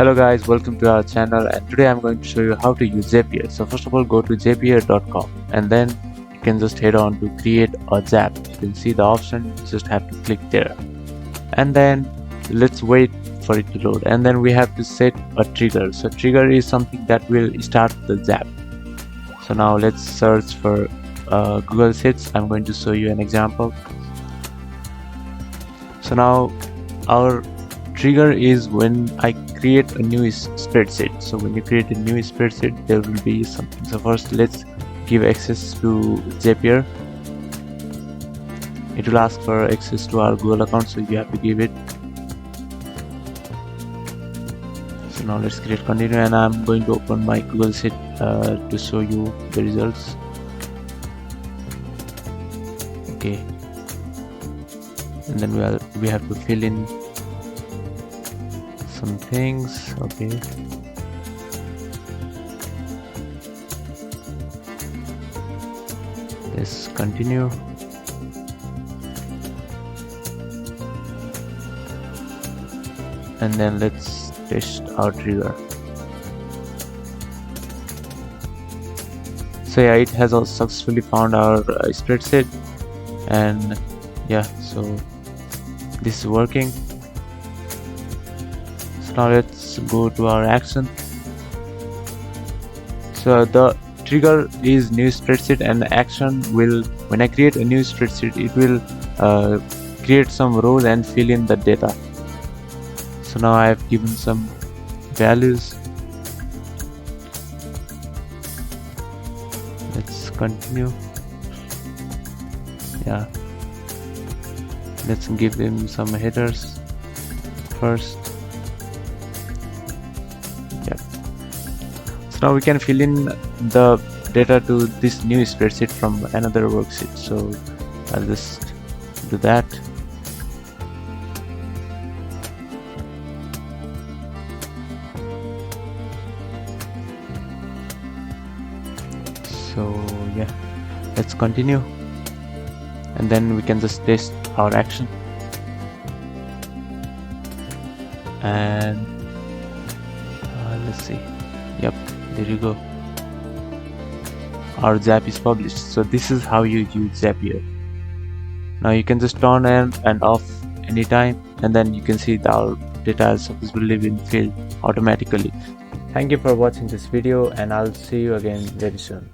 Hello guys, welcome to our channel, and today I'm going to show you how to use Zapier. So first of all, go to zapier.com and then you can just head on to create a zap. You can see the option, you just have to click there, and then let's wait for it to load, and then we have to set a trigger. So trigger is something that will start the zap. So now let's search for Google Sheets. I'm going to show you an example. So now our trigger is when I create a new spreadsheet. So when you create a new spreadsheet, there will be something. So first let's give access to Zapier. It will ask for access to our Google account, so you have to give it. So now let's create continue, and I'm going to open my Google Sheet to show you the results. Okay, and then we have to fill in some things. Okay, let's continue. And then let's test our trigger. So yeah, it has also successfully found our spreadsheet, and yeah, so this is working. So now let's go to our action. So the trigger is new spreadsheet, and the action will, when I create a new spreadsheet, it will create some rows and fill in the data. So now I have given some values. Let's continue. Yeah, let's give them some headers first. Yep. So now we can fill in the data to this new spreadsheet from another worksheet. So I'll just do that. So yeah, let's continue, and then we can just test our action. And let's see. Yep, there you go, our zap is published. So this is how you use Zapier. Now you can just turn on and off anytime, and then you can see that our data has successfully been filled automatically. Thank you for watching this video, and I'll see you again very soon.